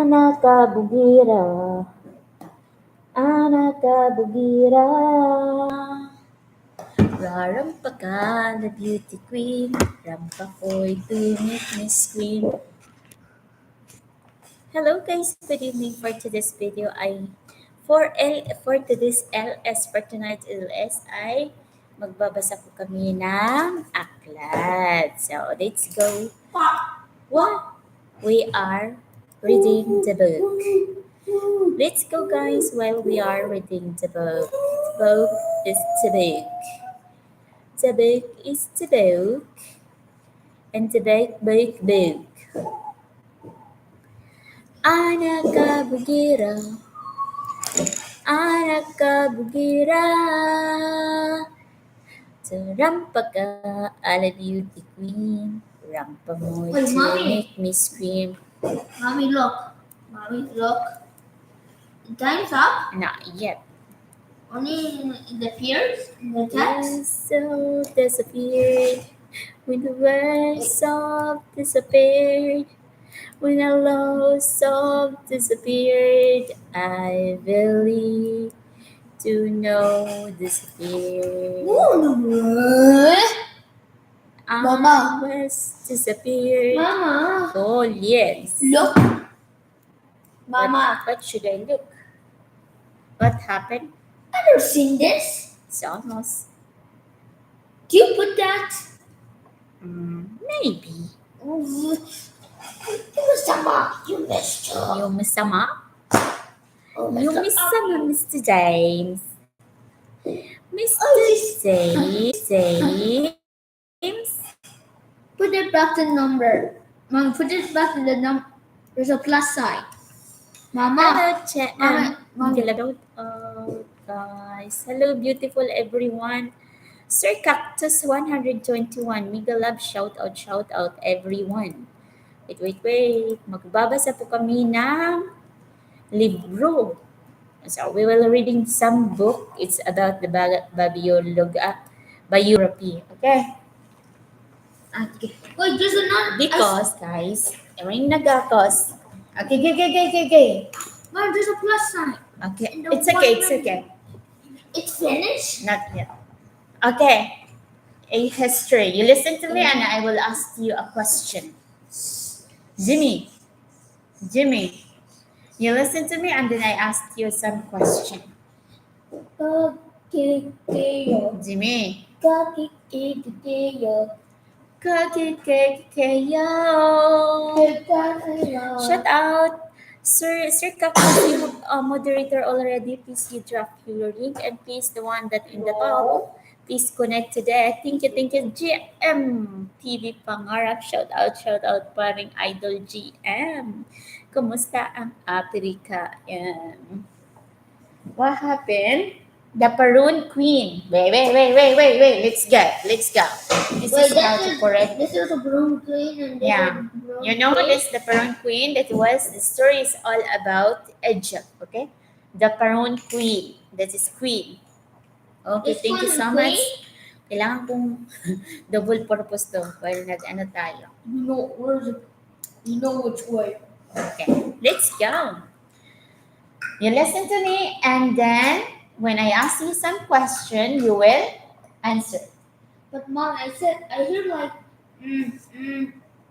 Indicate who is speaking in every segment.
Speaker 1: Anakabugira, Anakabugira. Rarampa ka, the beauty queen. Rampa ko'y tumit Miss Queen. Hello guys, good evening. For today's video for today's LS for tonight's LS ay magbabasa po kami ng aklat. So let's go. What? We are reading the book. Let's go guys while we are reading the book. The book is the book. The book is the book. And the book. Anakabugira, Anakabugira. So rampa ka, ala beauty queen. Rampa mo
Speaker 2: Wait,
Speaker 1: to
Speaker 2: Mommy.
Speaker 1: make me scream.
Speaker 2: Mommy, look. Mommy, look. The time's up.
Speaker 1: Not yet.
Speaker 2: Only in the fears, in the text.
Speaker 1: So disappeared when the words of disappeared. When a lost soul disappeared, I believe to know disappeared.
Speaker 2: Mama.
Speaker 1: I was disappeared.
Speaker 2: Mama.
Speaker 1: Oh yes.
Speaker 2: Look. Mama.
Speaker 1: What should I look? What happened?
Speaker 2: I've never seen this.
Speaker 1: It's almost.
Speaker 2: Do you put that?
Speaker 1: Maybe.
Speaker 2: You masama. You missed her.
Speaker 1: You masama?
Speaker 2: Oh,
Speaker 1: You masama, Mr. James. Mr. James.
Speaker 2: Put it back to the number. Mom, put it back to the number. There's a plus sign. Mama.
Speaker 1: Hello, guys. Hello, beautiful everyone. Sir Cactus 121. Mega love, shout out everyone. Wait. Magbabasa po kami ng libro. So we will reading some book. It's about the biography. Okay?
Speaker 2: Wait, there's another.
Speaker 1: Because, guys, ring nagakos. Okay.
Speaker 2: Mom, there's a plus sign.
Speaker 1: Okay.
Speaker 2: No,
Speaker 1: It's okay.
Speaker 2: It's finished?
Speaker 1: Not yet. Okay. A history. You listen to me and I will ask you a question. Jimmy. You listen to me and then I ask you some question. Jimmy. Shout out. Sir Cactus, you have a moderator already. Please you drop your link and please the one that in the top. Please connect today. Thank you. GM TV Pangarap. Shout out paring Idol GM. Kumusta ang Africa? What happened? The Perron Queen. Wait. Let's go. This is how to correct.
Speaker 2: This is a Faroon Queen. And
Speaker 1: Yeah. You know what is the Perron Queen? The story is all about Egypt, okay? The Perron Queen. That is Queen. Okay,
Speaker 2: This
Speaker 1: thank you
Speaker 2: one
Speaker 1: so
Speaker 2: is
Speaker 1: much. Kailangan kong double purpose to while nag-ano tayo.
Speaker 2: You know which way.
Speaker 1: Okay, let's go. You listen to me and then when I ask you some question, you will answer.
Speaker 2: But Mom, I hear like,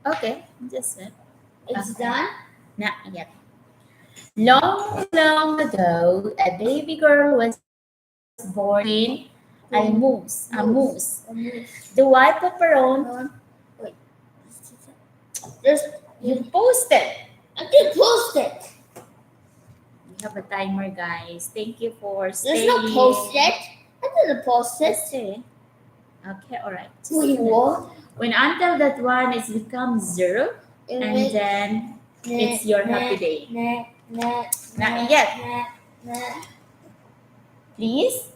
Speaker 1: Okay, just it.
Speaker 2: it's
Speaker 1: Okay.
Speaker 2: done?
Speaker 1: Not yet. Long ago, a baby girl was born in a moose. The wife of Perron.
Speaker 2: Wait.
Speaker 1: You posted.
Speaker 2: I did post it.
Speaker 1: We have a timer, guys. Thank you for
Speaker 2: There's
Speaker 1: staying.
Speaker 2: no post it. I didn't post it.
Speaker 1: Let's see. Okay, all right.
Speaker 2: Wait, what?
Speaker 1: When until that one is become 0, and then it's your happy day. Not yet. Please.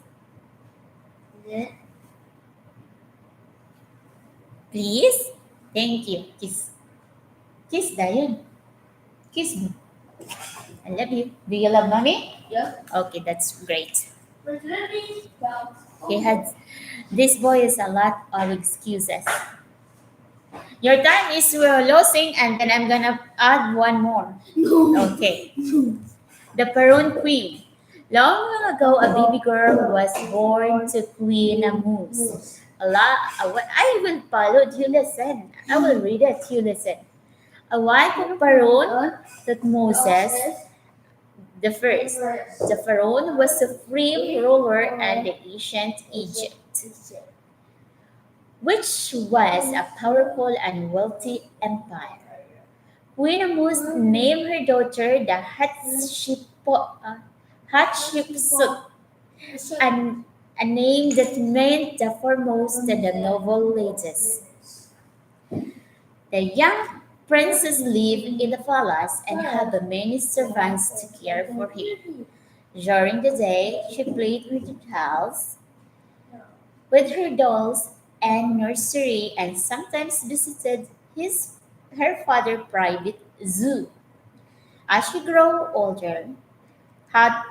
Speaker 1: Thank you. Kiss Dayan. Kiss me. I love you. Do you love mommy?
Speaker 2: Yeah.
Speaker 1: Okay, that's great. This boy has a lot of excuses. Your time is losing, and then I'm gonna add one more.
Speaker 2: No.
Speaker 1: Okay. The Perron Queen. Long ago, a baby girl was born to Queen Moose. I will follow. You listen. I will read it. You listen. A wife of Perron, that Moses the first. The Pharaoh was supreme ruler in the ancient Egypt, which was a powerful and wealthy empire. Queen Amos named her daughter the Hatshepsut, and a name that meant the foremost and the noble ladies. The young princess lived in the palace and had many servants to care for her. During the day, she played with her dolls and nursery, and sometimes visited her father's private zoo. As she grew older, Hat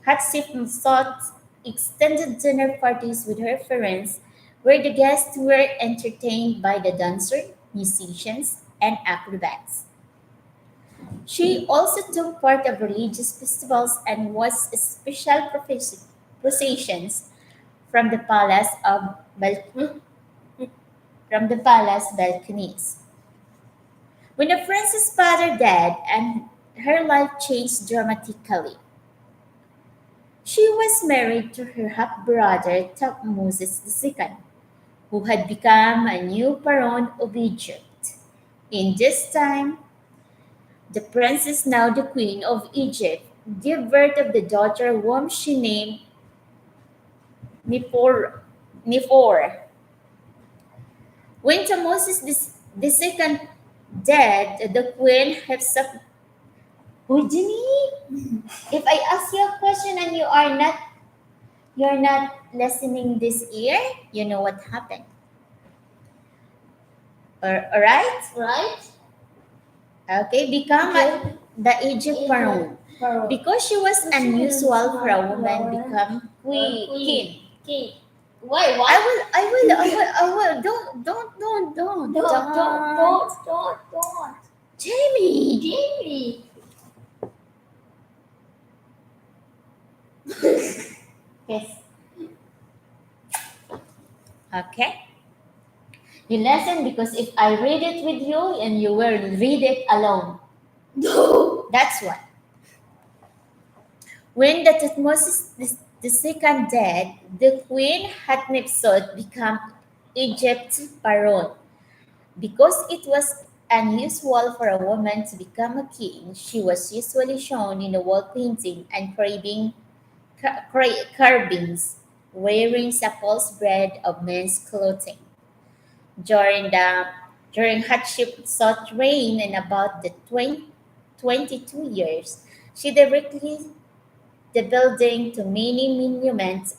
Speaker 1: Hatshepsut extended dinner parties with her friends, where the guests were entertained by the dancers, musicians, and acrobats. She also took part of religious festivals and was special processions from the from the palace balconies. When the princess' father died and her life changed dramatically, she was married to her half brother Thutmose II, who had become a new Pharaoh of Egypt. In this time, the princess, now the queen of Egypt, gave birth of the daughter whom she named Nippur. Nippur. When Thutmose the second died, the queen Hepzibah. Ujini, if I ask you a question and you're not listening this year, you know what happened. All right?
Speaker 2: Right?
Speaker 1: Okay, become the Egypt pharaoh. Because she was unusual for a woman become queen.
Speaker 2: King. Why?
Speaker 1: I will.
Speaker 2: Don't.
Speaker 1: Jamie.
Speaker 2: Jamie.
Speaker 1: Yes. Okay. You listen because if I read it with you and you will read it alone.
Speaker 2: No.
Speaker 1: That's why. When the Thutmose the second died, the queen Hatshepsut became Egypt's pharaoh. Because it was unusual for a woman to become a king, she was usually shown in the wall painting and carvings, wearing supples bred of men's clothing. During the during Hatshepsut's reign in about the 22 years, she directly the building to many monuments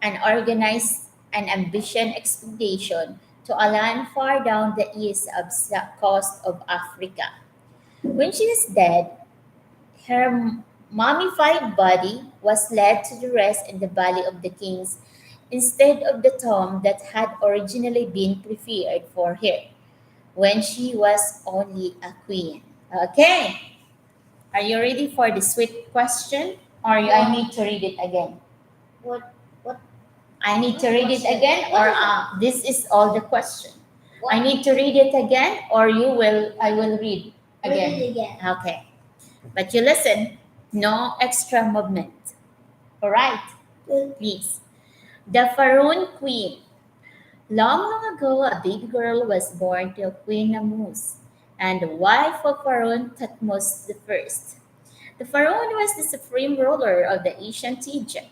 Speaker 1: and organized an ambitious expedition to a land far down the east of the coast of Africa. When she was dead, her mummified body was led to the rest in the Valley of the Kings instead of the tomb that had originally been prepared for her when she was only a queen. Okay, are you ready for the sweet question? Or I need to read it again?
Speaker 2: What? What?
Speaker 1: I need to read it again, or this is all the question. I need to read it again, or I will read again.
Speaker 2: Read it again.
Speaker 1: Okay. But you listen, no extra movement. All right, please. The Faroon Queen. Long ago, a baby girl was born to Queen Namus and the wife of Pharaoh Thutmose I. The Pharaoh was the supreme ruler of the ancient Egypt,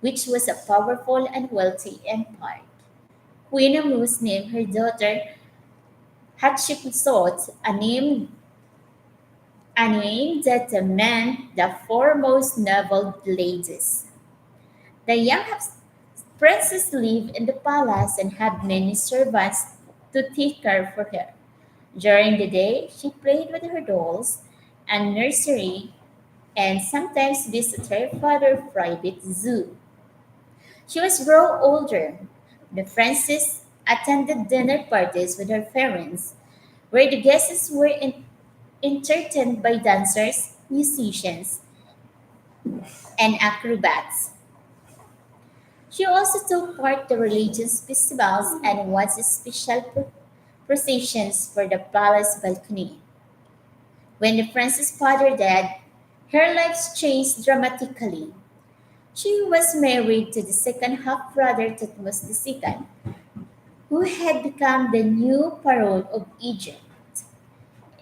Speaker 1: which was a powerful and wealthy empire. Queen Namus named her daughter Hatshepsut, a name that meant the foremost noble ladies. The young princess lived in the palace and had many servants to take care for her. During the day, she played with her dolls and nursery and sometimes visited her father's private zoo. She was grow older. The princess attended dinner parties with her parents, where the guests were entertained by dancers, musicians, and acrobats. She also took part in religious festivals and was special processions for the palace balcony. When the prince's father died, her life changed dramatically. She was married to the second half brother Thutmose II, who had become the new Pharaoh of Egypt.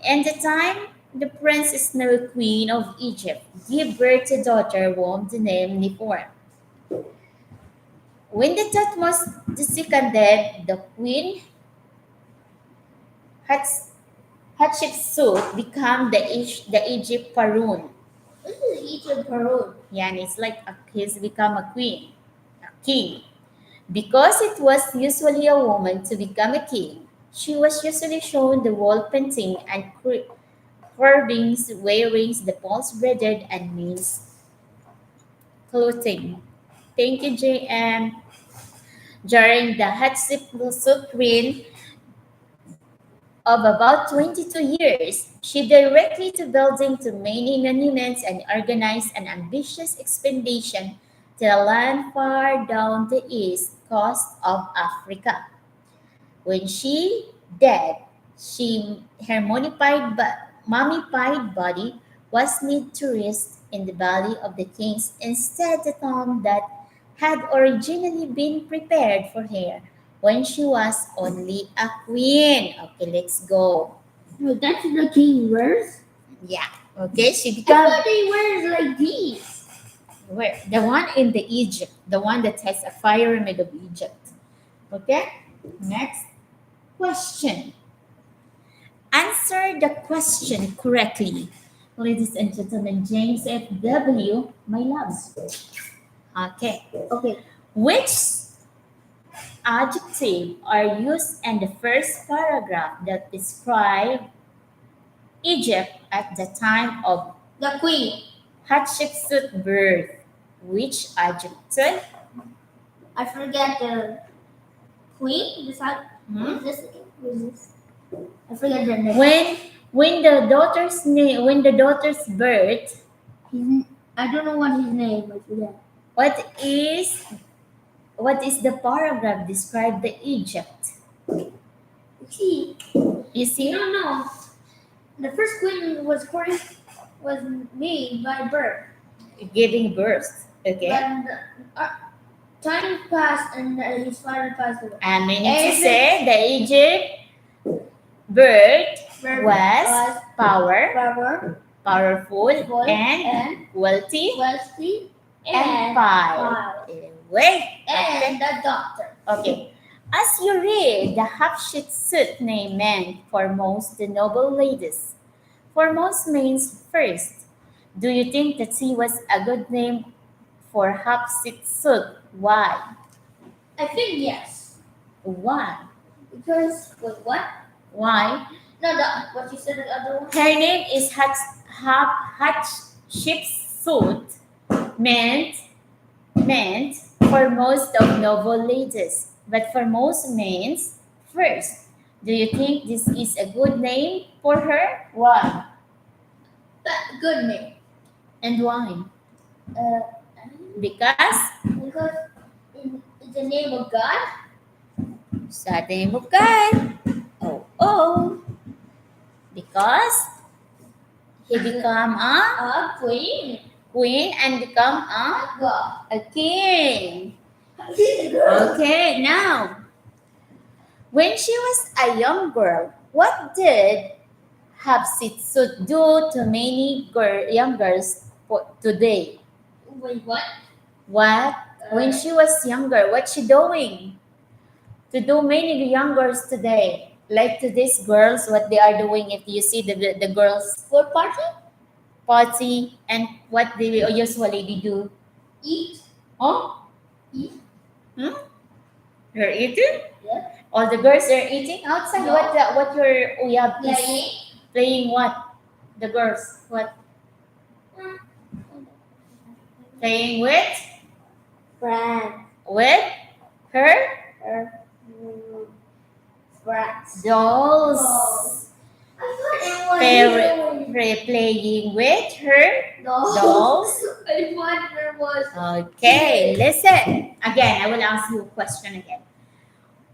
Speaker 1: And the time the princess now Queen of Egypt gave birth to a daughter whom the name Nifor. When the Thutmose II died, the queen Hats- Hatshepsut became the Egypt Faroon.
Speaker 2: This is Egypt Perron.
Speaker 1: Yeah, and it's like he's become a queen, a king. Because it was usually a woman to become a king, she was usually shown the wall painting and carvings wearing the false braided and means clothing. Thank you, JM. During the Hatshepsut reign of about 22 years, she directly to building to many monuments and organized an ambitious expedition to the land far down the east coast of Africa. When she died, her mummified body was laid to rest in the valley of the kings instead the tomb that had originally been prepared for her when she was only a queen. Okay, let's go.
Speaker 2: No, that's the king wears.
Speaker 1: Yeah. Okay, she
Speaker 2: I
Speaker 1: became
Speaker 2: thought he wears like these.
Speaker 1: where the one in the Egypt, the one that has a pyramid of Egypt. Okay. Next question. Answer the question correctly. Ladies and gentlemen, James F.W., my loves. Okay.
Speaker 2: Okay.
Speaker 1: Which adjective are used in the first paragraph that describe Egypt at the time of
Speaker 2: The queen.
Speaker 1: Hatshepsut's birth? Which adjective?
Speaker 2: I forget the queen. This
Speaker 1: Hmm?
Speaker 2: what is this again? What is this? I forget the name.
Speaker 1: When the daughter's birth,
Speaker 2: I don't know what his name. I forget.
Speaker 1: what is what is the paragraph describe the Egypt?
Speaker 2: See,
Speaker 1: You
Speaker 2: you
Speaker 1: see?
Speaker 2: don't know. The first queen was made by birth.
Speaker 1: Giving birth. Okay.
Speaker 2: But time passed and his father passed away.
Speaker 1: And meaning to
Speaker 2: Egypt-
Speaker 1: say the Egypt birth
Speaker 2: Birth
Speaker 1: was
Speaker 2: power,
Speaker 1: powerful,
Speaker 2: Full
Speaker 1: and wealthy,
Speaker 2: wealthy,
Speaker 1: and
Speaker 2: power.
Speaker 1: Wait.
Speaker 2: And the doctor.
Speaker 1: Okay. As you read, the Hatshepsut name meant foremost the noble ladies. Foremost means first. Do you think that she was a good name for Hatshepsut? Why?
Speaker 2: I think yes.
Speaker 1: Why?
Speaker 2: Because what?
Speaker 1: Why?
Speaker 2: No, what you said the other one.
Speaker 1: Her name is Hatshepsut, meant for most of noble ladies, but for most means first. Do you think this is a good name for her? Why?
Speaker 2: Good name.
Speaker 1: And why?
Speaker 2: Uh,
Speaker 1: Because
Speaker 2: because in the name of God.
Speaker 1: sa name of God. Oh. Because he become a
Speaker 2: Queen.
Speaker 1: queen and become
Speaker 2: God.
Speaker 1: a king. Okay, now, when she was a young girl, what did Hatshepsut do to many young girls today?
Speaker 2: Wait, what?
Speaker 1: What? When she was younger, what she doing? To do many young girls today. Like to these girls, what they are doing, if you see the girls
Speaker 2: What party?
Speaker 1: party and what they usually do.
Speaker 2: Eat.
Speaker 1: Oh?
Speaker 2: Eat.
Speaker 1: Hmm? You're eating?
Speaker 2: Yeah.
Speaker 1: All the girls are eating outside.
Speaker 2: No.
Speaker 1: What we have is
Speaker 2: Playing.
Speaker 1: playing what? The girls what? Playing with
Speaker 2: Friend.
Speaker 1: with her
Speaker 2: Her. Brats.
Speaker 1: Dolls.
Speaker 2: I thought it was
Speaker 1: Playing with her dolls.
Speaker 2: I thought there was.
Speaker 1: Okay, listen. Again, I will ask you a question again.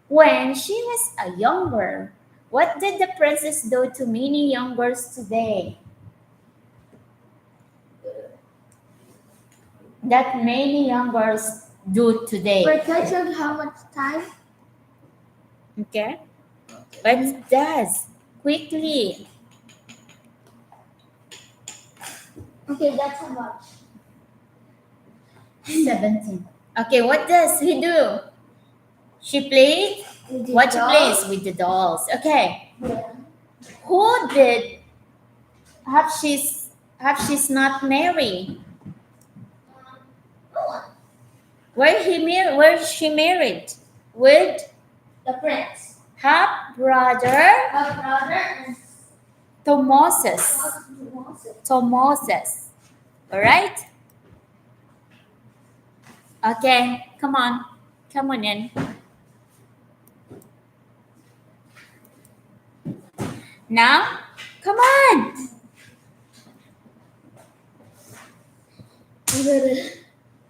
Speaker 1: When she was a young girl, what did the princess do to many young girls today? That many young girls do today.
Speaker 2: But can I tell you how much time?
Speaker 1: Okay. What does? Quickly.
Speaker 2: Okay, that's how much.
Speaker 1: 17. Okay, what does he do? She played? What she plays with the dolls. Okay.
Speaker 2: Yeah.
Speaker 1: Who did have she's not married?
Speaker 2: No one.
Speaker 1: Where she married? With
Speaker 2: The prince.
Speaker 1: half brother
Speaker 2: Her brother and
Speaker 1: Thomases. Thomases. Alright? Okay, come on. Come on in. Now, come on.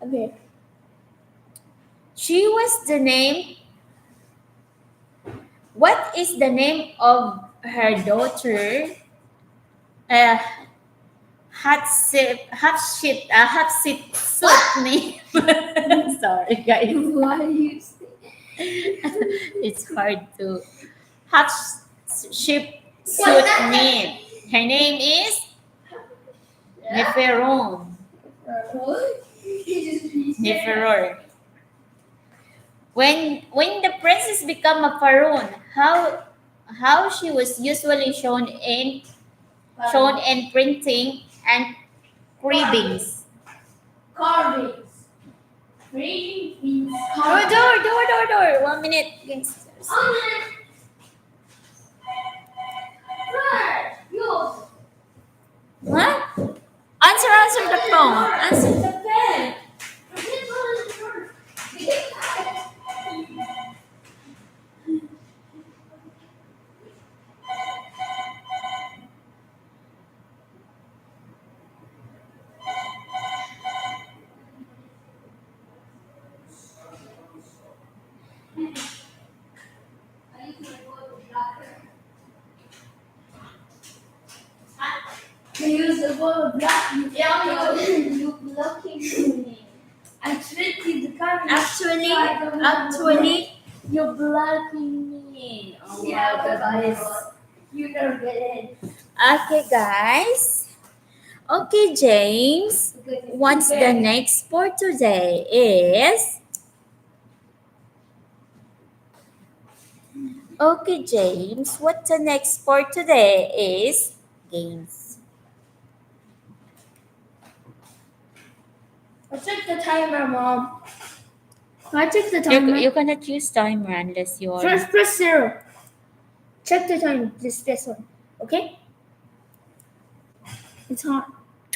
Speaker 2: Okay.
Speaker 1: She was the name. What is the name of her daughter? Hatshepsut name. Sorry, guys.
Speaker 2: Why you say?
Speaker 1: It's hard to. Hatshepsut name. Her name is Neferon. Neferor. When the princess become a Faroon, how she was usually shown in printing and carvings.
Speaker 2: Carvings.
Speaker 1: Door. 1 minute. Yes. What? Answer the phone. Answer the pen.
Speaker 2: You use the word black. You blocking me. I tricked you the camera.
Speaker 1: Actually, you're blocking me. Oh
Speaker 2: Yeah,
Speaker 1: my goodness.
Speaker 2: You never get it.
Speaker 1: Okay, guys. Okay, James. What's the next for today is? Okay, James. What the next for today is? Games.
Speaker 2: I checked the timer, Mom. I checked the
Speaker 1: You,
Speaker 2: timer.
Speaker 1: you cannot use timer unless you are.
Speaker 2: First, press 0. Check the time. This one. Okay? It's hot.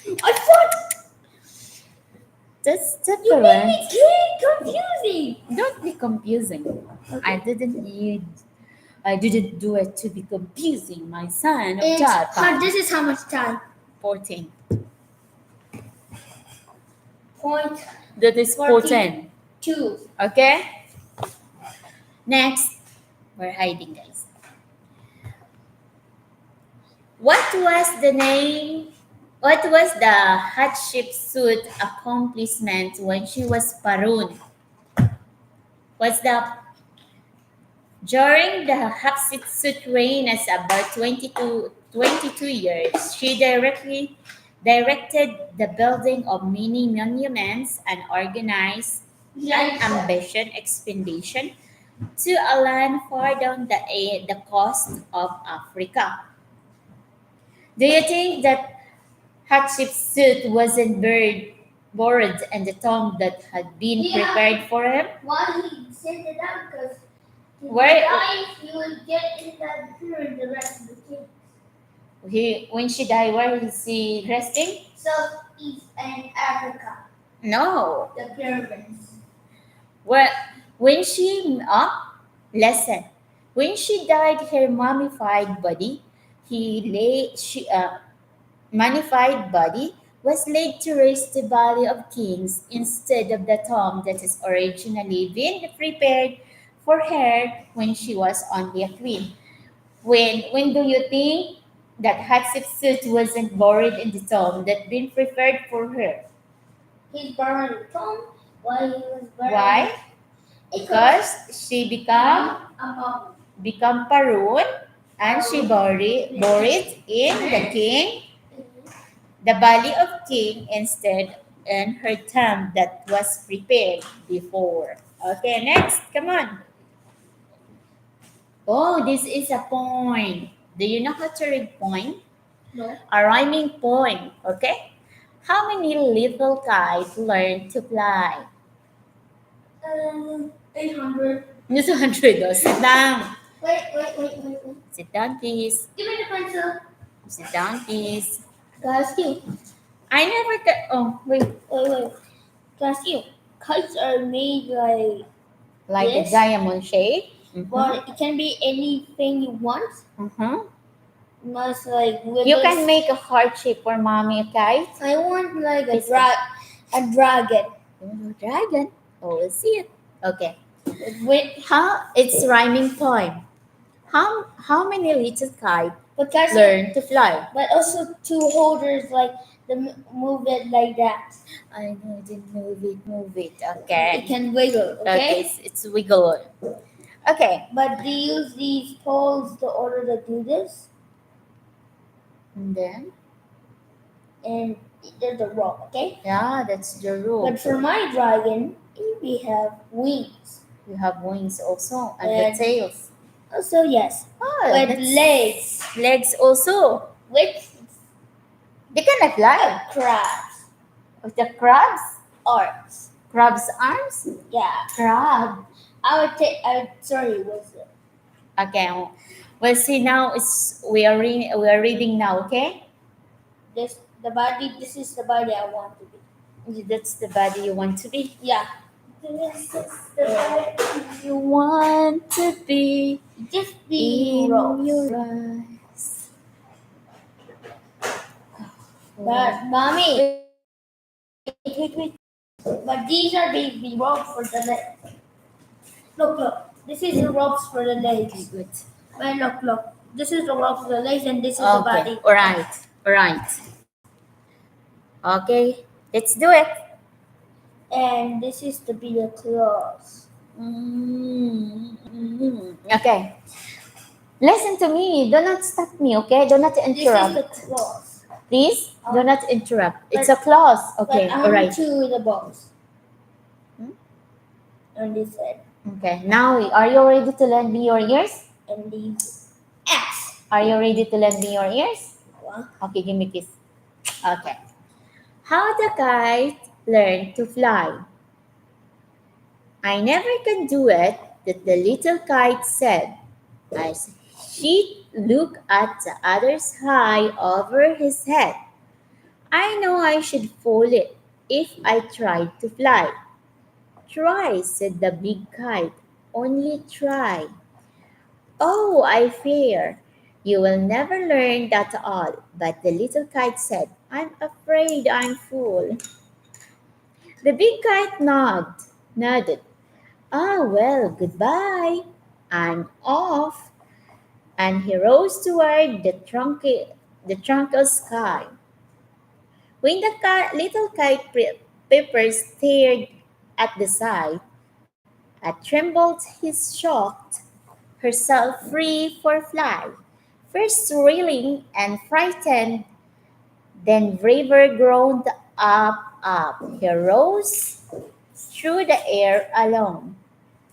Speaker 2: I thought
Speaker 1: That's
Speaker 2: you made
Speaker 1: different.
Speaker 2: me confusing.
Speaker 1: Don't be confusing.
Speaker 2: Okay.
Speaker 1: I didn't do it to be confusing, my son. Of
Speaker 2: It's
Speaker 1: God.
Speaker 2: hot. This is how much time?
Speaker 1: 14.
Speaker 2: Point
Speaker 1: That is 14.
Speaker 2: 2.
Speaker 1: Okay? Next. We're hiding, guys. What was the Hatshepsut accomplishment when she was Faroon? During the Hatshepsut reign as about 22 years, she directed the building of many monuments and organized an ambitious expedition to a land far down the coast of Africa. Do you think that Hatshepsut wasn't buried in the tomb that had been prepared for him?
Speaker 2: Why he sent it out? Because
Speaker 1: Where
Speaker 2: he will get in that period the rest of the kings.
Speaker 1: when she died, where is he resting?
Speaker 2: Southeast and Africa.
Speaker 1: No.
Speaker 2: The pyramids.
Speaker 1: When she listen. When she died, her mummified body, he lay, she, mummified body was laid to rest the body of kings instead of the tomb that has originally been prepared for her when she was only a queen. When do you think that Hatshepsut wasn't buried in the tomb that been prepared for her?
Speaker 2: He's buried in the tomb. Why he was buried?
Speaker 1: Why? Because she become Perron and she buried in the king, the valley of king instead in her tomb that was prepared before. Okay, next, come on. Oh, this is a poem. Do you know how to read poem?
Speaker 2: No.
Speaker 1: A rhyming poem, okay? How many little kites learn to fly?
Speaker 2: 800.
Speaker 1: Just 100. Oh, sit down.
Speaker 2: Wait.
Speaker 1: Sit down, please.
Speaker 2: Give me the pencil.
Speaker 1: Sit down, please.
Speaker 2: Ask you.
Speaker 1: I never oh, wait.
Speaker 2: Wait. Ask you. Kites are made
Speaker 1: Like
Speaker 2: this,
Speaker 1: a diamond shape.
Speaker 2: but it can be anything you want. Must
Speaker 1: You can make a heart shape for mommy, a kite.
Speaker 2: I want like a
Speaker 1: It's
Speaker 2: dragon.
Speaker 1: Dragon. Oh, we'll see it. Okay.
Speaker 2: With
Speaker 1: How it's rhyming poem. How many little kites
Speaker 2: but guys,
Speaker 1: learn to fly?
Speaker 2: but also two holders move it like that.
Speaker 1: I know, didn't move it. Okay.
Speaker 2: It can wiggle. Okay.
Speaker 1: It's wiggle. Okay.
Speaker 2: But they use these poles to order to do this,
Speaker 1: And then?
Speaker 2: and there's a rope. Okay.
Speaker 1: Yeah, that's the rule.
Speaker 2: But for my dragon, we have wings.
Speaker 1: You have wings also and the tails.
Speaker 2: Also, yes.
Speaker 1: Oh,
Speaker 2: With legs.
Speaker 1: Legs also.
Speaker 2: With
Speaker 1: They cannot fly.
Speaker 2: crabs.
Speaker 1: With the crabs?
Speaker 2: Arms.
Speaker 1: Crab's arms?
Speaker 2: Yeah.
Speaker 1: Crab.
Speaker 2: Sorry, was it?
Speaker 1: Okay. Well, see now we are reading now. Okay.
Speaker 2: This is the body I want to be.
Speaker 1: That's the body you want to be.
Speaker 2: Yeah.
Speaker 1: This is the body you want to be.
Speaker 2: Just
Speaker 1: In
Speaker 2: ropes.
Speaker 1: your eyes.
Speaker 2: But mommy. Wait. But these are the ropes for the legs. Look. This is the ropes for the legs.
Speaker 1: Okay, good.
Speaker 2: Wait, look. This is the ropes for the legs, and this is the body.
Speaker 1: All right. Okay, let's do it.
Speaker 2: And this is to be the claws.
Speaker 1: Okay. Listen to me. Do not stop me, okay? Do not interrupt.
Speaker 2: This is the claws.
Speaker 1: Please, do not interrupt. It's a claws. Okay,
Speaker 2: but
Speaker 1: all right.
Speaker 2: Two the balls. On this side.
Speaker 1: Okay, now are you ready to lend me your ears?
Speaker 2: And these X.
Speaker 1: Are you ready to lend me your ears?
Speaker 2: What?
Speaker 1: Okay, give me kiss. Okay. How the kite learned to fly. I never can do it, that the little kite said, as she looked at the others high over his head. I know I should fall it if I tried to fly. Try, said the big kite, only try. Oh, I fear you will never learn that all. But the little kite said, I'm afraid I'm full. The big kite nodded. Ah, well, goodbye. I'm off. And he rose toward the tranquil sky. When the little kite Pepper stared at the sight, trembled his shocked herself free for flight, first thrilling and frightened, then braver grown up. He rose through the air alone,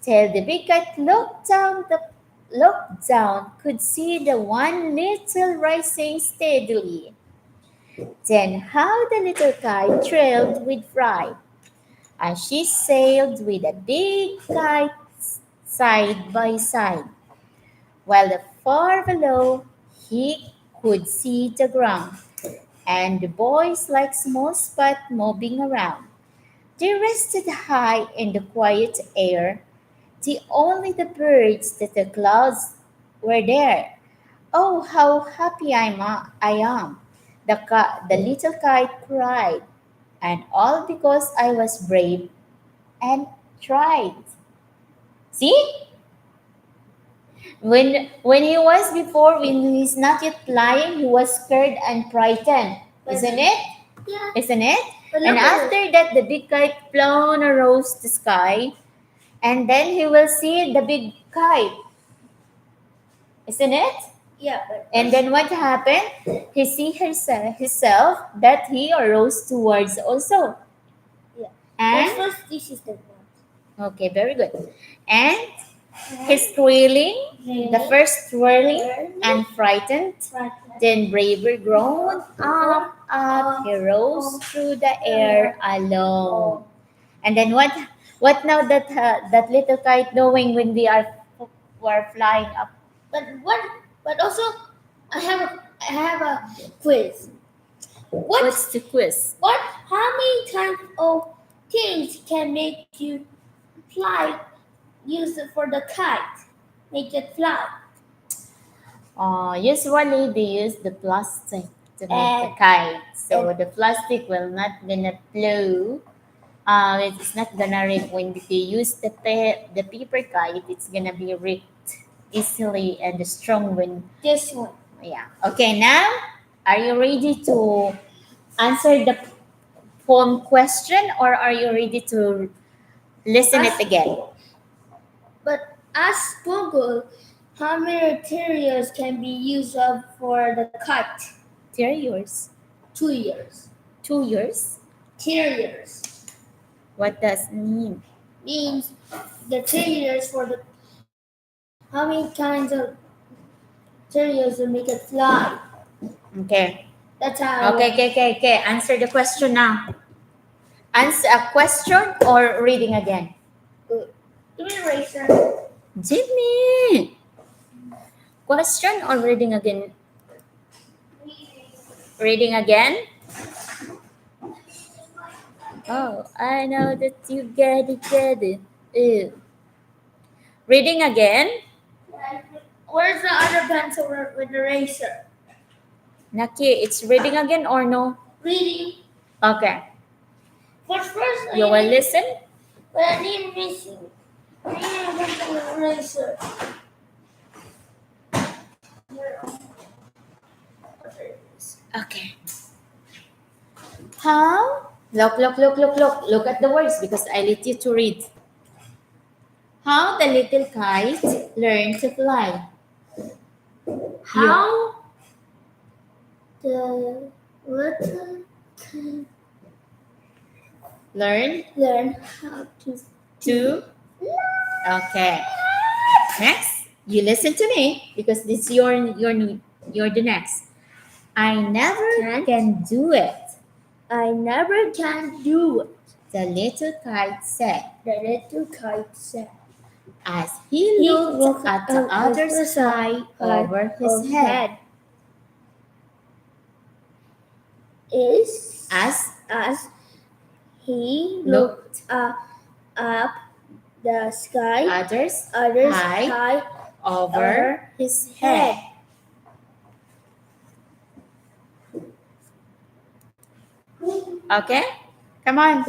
Speaker 1: till the big cat looked down, could see the one little rising steadily. Then how the little kite thrilled with fright, as she sailed with the big kite side by side, while the far below he could see the ground, and the boys like small spots moving around. They rested high in the quiet air, The only the birds that the clouds were there. Oh, how happy I am. The little kite cried, and all because I was brave and tried. See? When he was before, when he's not yet flying, he was scared and frightened. Isn't it?
Speaker 2: Yeah.
Speaker 1: Isn't it?
Speaker 2: But
Speaker 1: And
Speaker 2: look at it.
Speaker 1: after that, the big kite flown across the sky, and then he will see the big kite. Isn't it?
Speaker 2: Yeah, but
Speaker 1: And then what happened? He see himself that he arose towards also.
Speaker 2: yeah.
Speaker 1: And
Speaker 2: But first, this is the one.
Speaker 1: okay, very good. And he's twirling, the first twirling and frightened, then braver grown up, he rose through the air alone. And then what now that little kite knowing when were flying up?
Speaker 2: But what? But also, I have a quiz.
Speaker 1: What's the quiz?
Speaker 2: What? How many types of things can make you fly? Use it for the kite. Make it fly.
Speaker 1: Usually they use the plastic to make the kite. So the plastic will not gonna blow. It's not gonna rip when they use the paper kite. It's gonna be ripped easily and the strong wind.
Speaker 2: This one.
Speaker 1: Yeah. Okay. Now, are you ready to answer the poem question, or are you ready to listen it again?
Speaker 2: But ask Google how many materials can be used up for the kite.
Speaker 1: 3 years.
Speaker 2: 2 years.
Speaker 1: 2 years.
Speaker 2: 3 years.
Speaker 1: What does it mean?
Speaker 2: Means the 3 years for the how many kinds of materials will make it fly.
Speaker 1: Okay.
Speaker 2: That's how.
Speaker 1: Okay. Answer the question now. Answer a question or reading again?
Speaker 2: Good. Give me an eraser.
Speaker 1: Jimmy! Question or reading again? Reading again? Oh, I know that you get it. Ew. Reading again?
Speaker 2: Where's the other pencil with the eraser?
Speaker 1: Naki, it's reading again or no?
Speaker 2: Reading.
Speaker 1: Okay.
Speaker 2: First,
Speaker 1: You will listen?
Speaker 2: but I need missing. I need a pencil with eraser.
Speaker 1: Okay. How? Look at the words because I let you to read. How the little kite learned to fly.
Speaker 2: How the little kite
Speaker 1: Learn
Speaker 2: how
Speaker 1: to. Okay. Next, you listen to me because this is you're the next. I never can do it.
Speaker 2: I never can do it.
Speaker 1: The little kite said.
Speaker 2: The little kite said.
Speaker 1: As he looked at the other sky over his head.
Speaker 2: Is
Speaker 1: As
Speaker 2: he
Speaker 1: looked
Speaker 2: up the sky,
Speaker 1: others
Speaker 2: high
Speaker 1: over his head. Okay? Come on.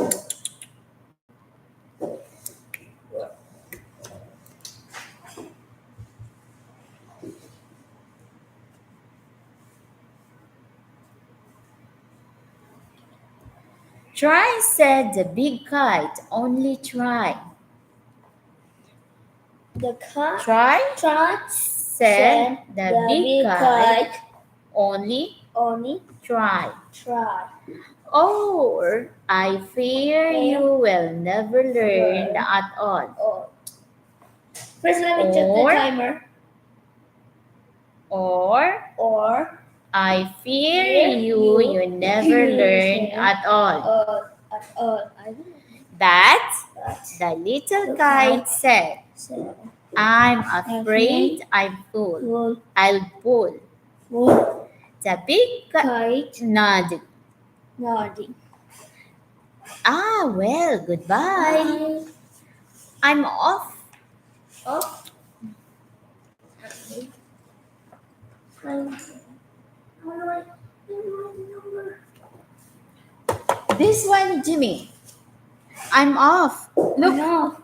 Speaker 1: Try, said the big kite. Only try.
Speaker 2: The kite.
Speaker 1: Try, said the big kite. Only try. Or I fear you will never learn at all.
Speaker 2: First, let me check the timer.
Speaker 1: Or I fear you never learn at all. That the little kite said. I'm afraid I'll fall. The big kite nodded. Ah, well, goodbye. I'm off
Speaker 2: of
Speaker 1: This one, Jimmy. I'm off. Look.
Speaker 2: no.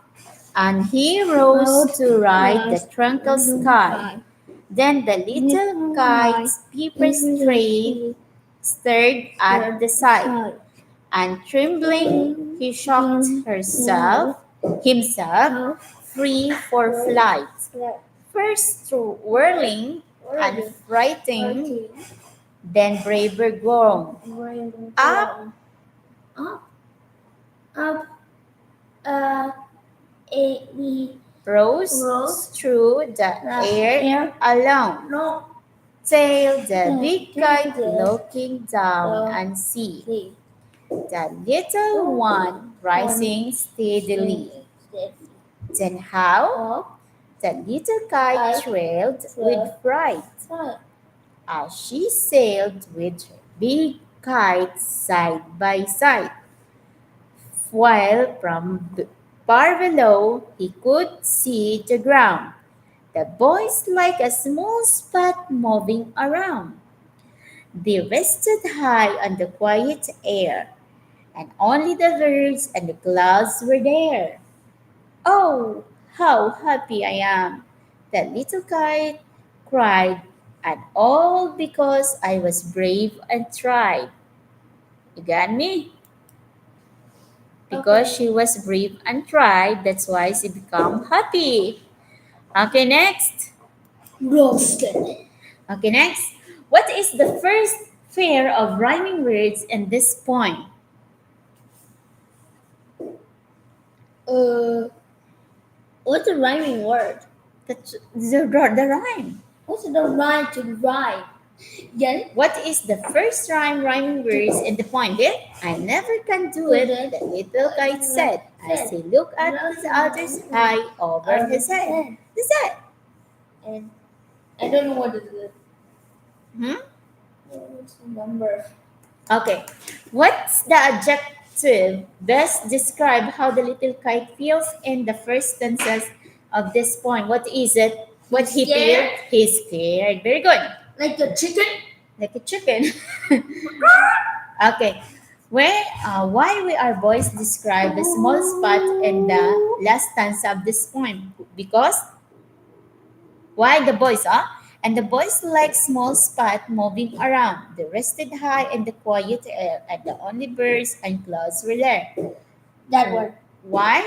Speaker 1: And he rose to ride the tranquil sky. Then the little kite's paper stray stirred at the sight, and trembling he shocked himself free for flight. First whirling and frightened, then braver grown. Up
Speaker 2: Up, up, uh, we
Speaker 1: rose through the air alone.
Speaker 2: no.
Speaker 1: Sailed the big kite
Speaker 2: the
Speaker 1: looking down and see the little one rising steadily. Then how the little kite trailed with fright as she sailed with her big kite side by side, while from far below he could see the ground. The boys like a small spot moving around. They rested high on the quiet air, and only the birds and the clouds were there. Oh, how happy I am! The little kite cried, and all because I was brave and tried. You got me? Because she was brave and tried, that's why she became happy. Okay, next.
Speaker 2: Roasted.
Speaker 1: Okay, next. What is the first pair of rhyming words in this poem?
Speaker 2: What's a rhyming word?
Speaker 1: The rhyme.
Speaker 2: What's the rhyme to rhyme? Yes.
Speaker 1: What is the first rhyming words in the poem? Then, I never can do it, the little kite said, as he looked at the others high over his head. Is that?
Speaker 2: And I don't know what it is.
Speaker 1: Hmm?
Speaker 2: What's the number?
Speaker 1: Okay. What's the adjective best describe how the little kite feels in the first stanzas of this poem? What is it? What he feels? He's scared. Very good.
Speaker 2: Like a chicken?
Speaker 1: Like a chicken. Okay. Why we are boys describe the small spot in the last stanza of this poem? Because why the boys, And the boys like small spot moving around. They rested high in the quiet air, and the only birds and clouds were there.
Speaker 2: That one.
Speaker 1: Why?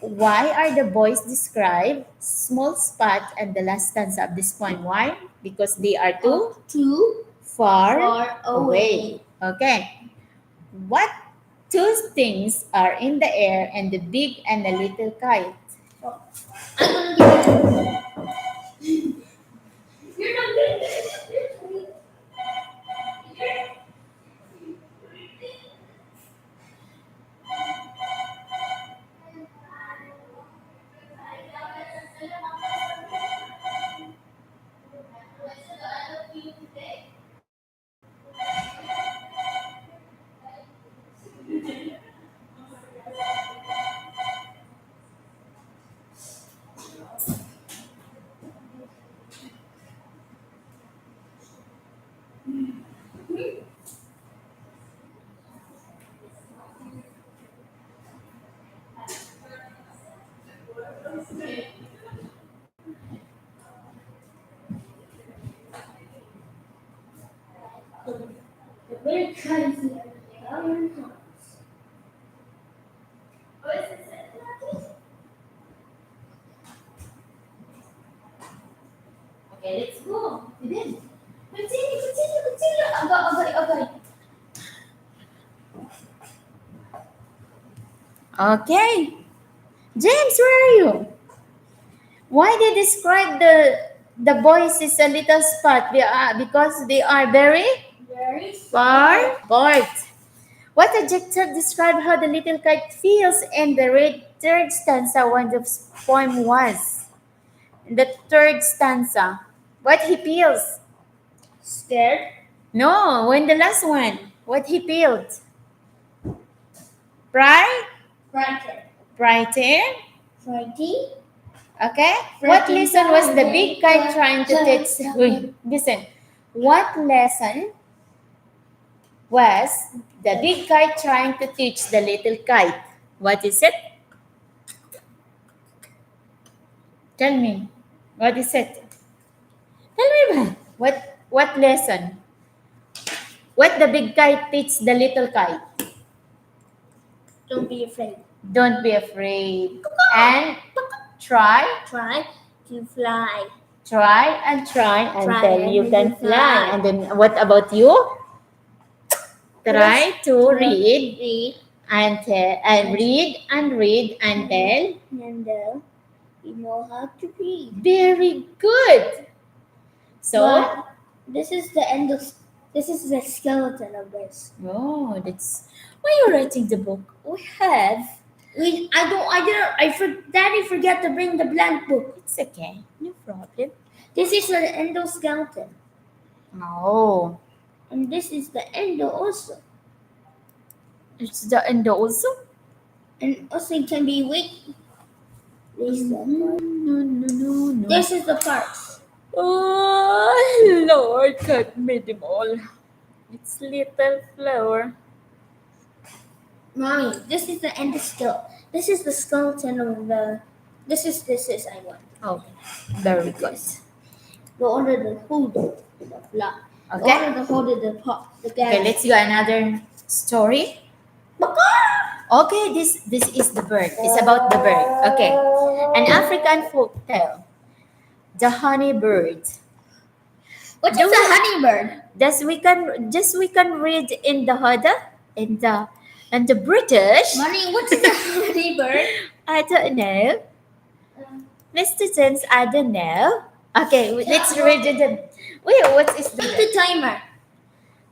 Speaker 1: Why are the boys described small spot and the last stanza of this poem? Why? Because they are too far away. Okay. What two things are in the air and the big and the little kite?
Speaker 2: I'm gonna give it. You're not getting it. Very crazy.
Speaker 1: Okay, let's go. Continue, continue. Okay. Okay. James, where are you? Why they describe the boys is a little spot? Because they are very far apart. What adjective describe how the little kite feels in the third stanza when the poem was? In the third stanza, what he feels?
Speaker 2: Scared.
Speaker 1: No, when the last one, what he feels? Pride,
Speaker 2: Frightened.
Speaker 1: frightened,
Speaker 2: Frighty.
Speaker 1: Okay? What lesson was the big kite trying to teach? Wait, listen. What lesson was the big kite trying to teach the little kite? What is it? Tell me. What is it? Tell me man. What lesson? What the big kite teach the little kite?
Speaker 2: Don't be afraid.
Speaker 1: Don't be afraid. And try,
Speaker 2: Try to fly.
Speaker 1: try and try until
Speaker 2: Try
Speaker 1: you
Speaker 2: and
Speaker 1: can
Speaker 2: you
Speaker 1: fly.
Speaker 2: fly.
Speaker 1: And then what about you? Try to read
Speaker 2: Read
Speaker 1: and read and read until
Speaker 2: and you know how to read.
Speaker 1: very good. So,
Speaker 2: But this is the end of. This is the skeleton of this.
Speaker 1: oh, that's why you're writing the book. We have.
Speaker 2: Daddy forgot to bring the blank book.
Speaker 1: It's okay, no problem.
Speaker 2: This is the endoskeleton.
Speaker 1: Oh,
Speaker 2: And this is the endo also.
Speaker 1: it's the end also.
Speaker 2: And also it can be weak. This is the part.
Speaker 1: No.
Speaker 2: This is the parts.
Speaker 1: Oh, Lord, cut me them all. It's little flower.
Speaker 2: Mommy, this is the endoskeleton. This is the skeleton of the. This is I want.
Speaker 1: Okay, very good.
Speaker 2: Go under the hood of the block. Go
Speaker 1: Okay.
Speaker 2: under the hood of the pot. The
Speaker 1: Okay, let's go another story. Okay, this is the bird. It's about the bird. Okay, an African folk tale. The honey bird.
Speaker 2: What is a honeybird?
Speaker 1: Just we can read in the Hoda in the British.
Speaker 2: Mommy, what is a honeybird?
Speaker 1: I don't know. Mr. James, I don't know. Okay, let's read the. Wait, what is the?
Speaker 2: Put the timer.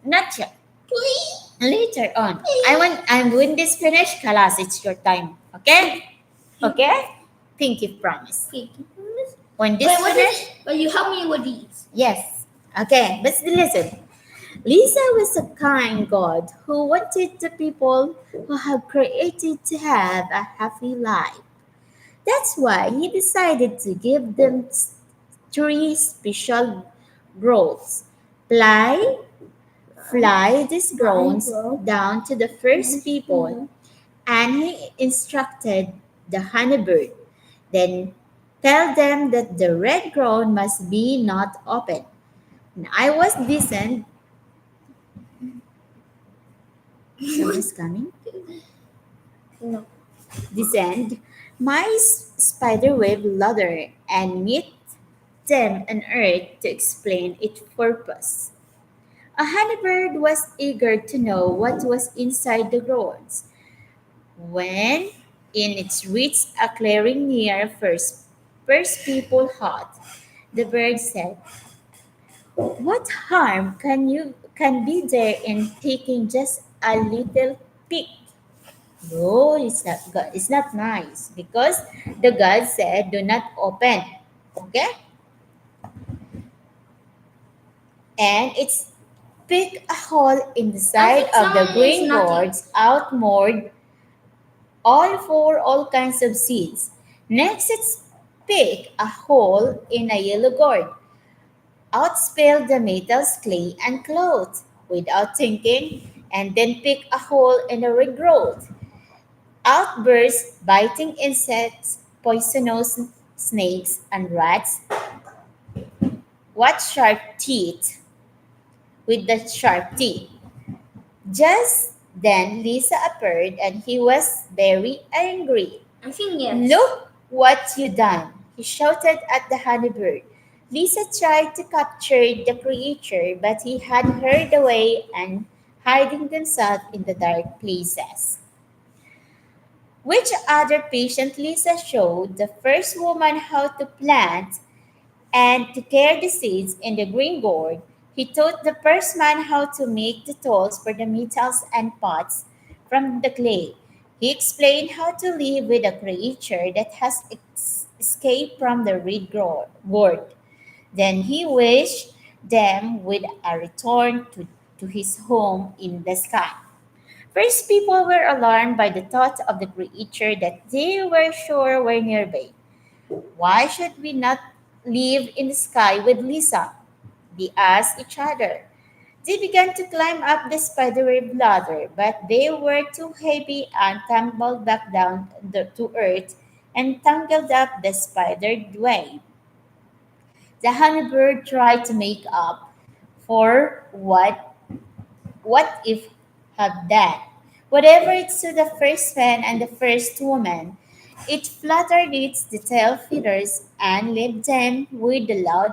Speaker 1: Not yet.
Speaker 2: Please.
Speaker 1: Later on. I'm when this finish, Kalas, it's your time. Okay? Okay? Pinky promise. When this finish,
Speaker 2: But you help me with these.
Speaker 1: yes. Okay, but listen. Lisa was a kind God who wanted the people who have created to have a happy life. That's why he decided to give them three special growths. Fly these growths down to the first people, and he instructed the honeybird. Then tell them that the red ground must be not open. And I was descend. Someone's coming.
Speaker 2: No.
Speaker 1: Descend my spiderweb ladder and meet them on earth to explain its purpose. A honeybird was eager to know what was inside the grounds. When in its reached a clearing near first people hut, the bird said, "What harm can be there in taking just a little peek?" No, it's not nice because the God said, "Do not open." Okay? And it's pick a hole in the side of the green gourds, outmoored all kinds of seeds. Next, it's pick a hole in a yellow gourd, outspill the metals, clay, and cloth without thinking, and then pick a hole in a red gourd. Outburst biting insects, poisonous snakes, and rats. What sharp teeth with the sharp teeth. Just then Lisa appeared and he was very angry.
Speaker 2: I think yes.
Speaker 1: Look what you done, he shouted at the honeybird. Lisa tried to capture the creature, but he had hurried away and hiding themselves in the dark places. Which other patient Lisa showed the first woman how to plant and to care the seeds in the green gourd. He taught the first man how to make the tools for the metals and pots from the clay. He explained how to live with a creature that has escaped from the red gourd. Then he wished them with a return to his home in the sky. First, people were alarmed by the thought of the creature that they were sure were nearby. Why should we not live in the sky with Lisa? They asked each other. They began to climb up the spiderweb ladder, but they were too heavy and tumbled back down to earth and tangled up the spider web. The honeybird tried to make up for what if had done. Whatever it to the first man and the first woman, it fluttered its tail feathers and led them with the loud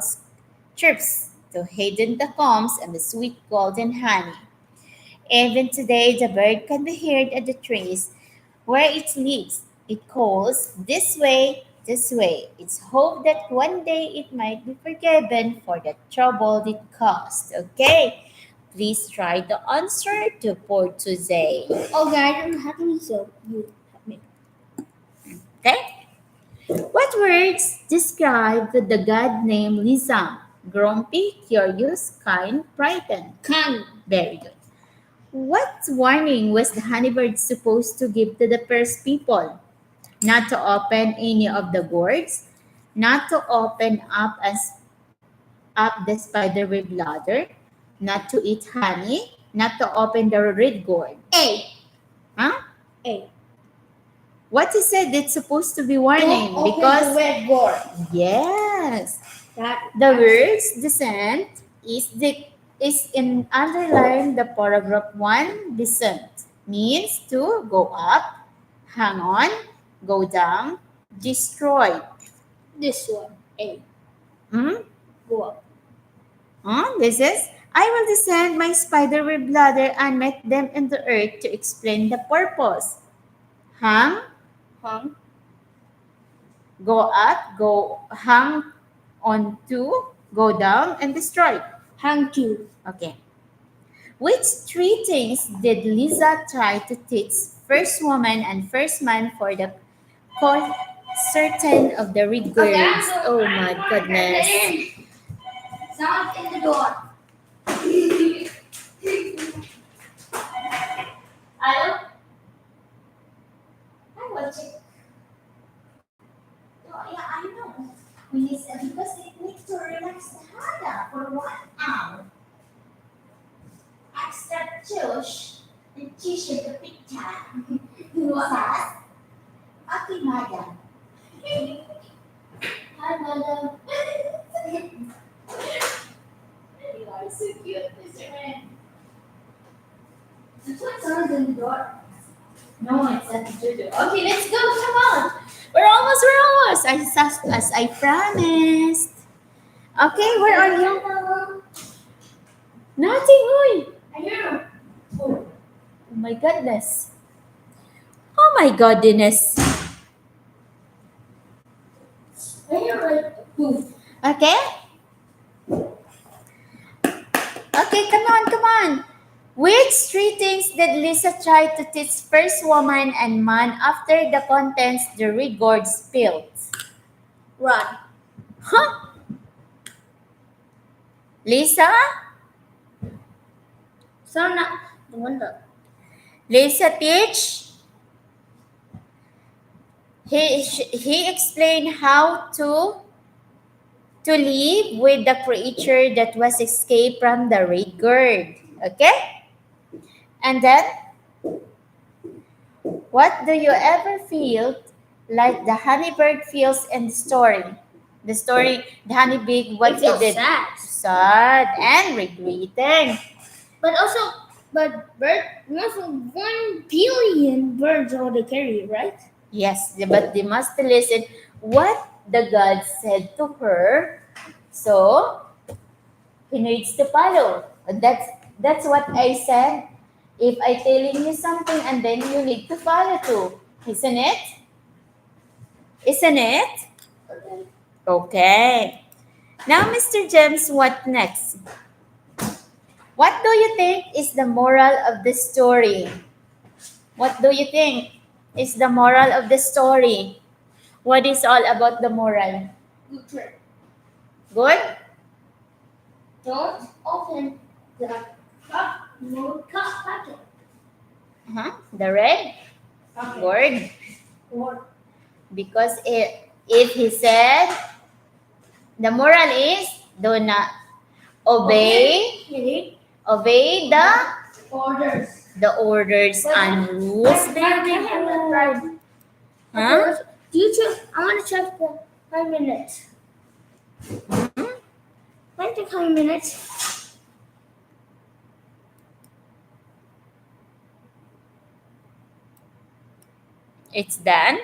Speaker 1: chirps to hidden the combs and the sweet golden honey. Even today, the bird can be heard at the trees where it lives. It calls this way, this way. It's hoped that one day it might be forgiven for the trouble it caused. Okay, please try the answer to for today.
Speaker 2: Okay, I don't have any, so you help me.
Speaker 1: Okay, what words describe the god named Lisa? Grumpy, curious, kind, frightened.
Speaker 2: Kind.
Speaker 1: Very good. What warning was the honeybird supposed to give to the first people? Not to open any of the gourds, not to open up the spiderweb ladder, not to eat honey, not to open the red gourd.
Speaker 2: A.
Speaker 1: Huh?
Speaker 2: A.
Speaker 1: What he said it's supposed to be warning
Speaker 2: Don't
Speaker 1: because
Speaker 2: open the red gourd.
Speaker 1: yes,
Speaker 2: That
Speaker 1: the words descent is in underline the paragraph one. Descent means to go up, hang on, go down, destroy.
Speaker 2: this one. A.
Speaker 1: Hmm?
Speaker 2: Go up.
Speaker 1: This is I will descend my spiderweb ladder and met them in the earth to explain the purpose. Hang,
Speaker 2: Hung.
Speaker 1: go up, go hang on to, go down, and destroy.
Speaker 2: Hang to.
Speaker 1: Okay. Which three things did Lisa try to teach first woman and first man for the cause certain of the regards? Oh my goodness.
Speaker 2: Someone's in the door.
Speaker 1: Hello? I will check. Oh, yeah, I know. We need because it needs to relax the heart for 1 hour. Extra tush and tissue the picture. What? Okay, madam. Hi, madam. You are so cute, Mr. Man.
Speaker 2: That's what someone's in the door.
Speaker 1: No, it's not Jojo. Okay, let's go. Come on. We're almost. As I promised. Okay, where are you? Nothing, Uy.
Speaker 2: I hear.
Speaker 1: Oh my goodness. Oh my goodness.
Speaker 2: I hear like poof.
Speaker 1: Okay? Okay, come on. Which three things did Lisa try to teach first woman and man after the contents the record spilled?
Speaker 2: Run.
Speaker 1: Huh? Lisa?
Speaker 2: So not the window.
Speaker 1: Lisa teach? He explained how to live with the creature that was escaped from the red gird. Okay? And then, what do you ever feel like the honeybird feels in the story? The story, the honeybee, what
Speaker 2: It
Speaker 1: he
Speaker 2: feels
Speaker 1: did.
Speaker 2: sad.
Speaker 1: Sad and regretting.
Speaker 2: But also 1 billion birds all they carry, right?
Speaker 1: Yes, but they must listen what the God said to her. So, he needs to follow. That's what I said. If I telling you something and then you need to follow too. Isn't it? Isn't it?
Speaker 2: Okay.
Speaker 1: Okay. Now, Mr. James, what next? What do you think is the moral of the story? What do you think is the moral of the story? What is all about the moral?
Speaker 2: Good trick.
Speaker 1: Good?
Speaker 2: Don't open the cup. No cup packet.
Speaker 1: The red?
Speaker 2: Okay.
Speaker 1: Gourd.
Speaker 2: Or
Speaker 1: Because If he said, the moral is do not obey
Speaker 2: Orders.
Speaker 1: the orders and rules. Very good. Huh?
Speaker 2: Do you check? I want to check the 5 minutes. When the 5 minutes?
Speaker 1: It's done.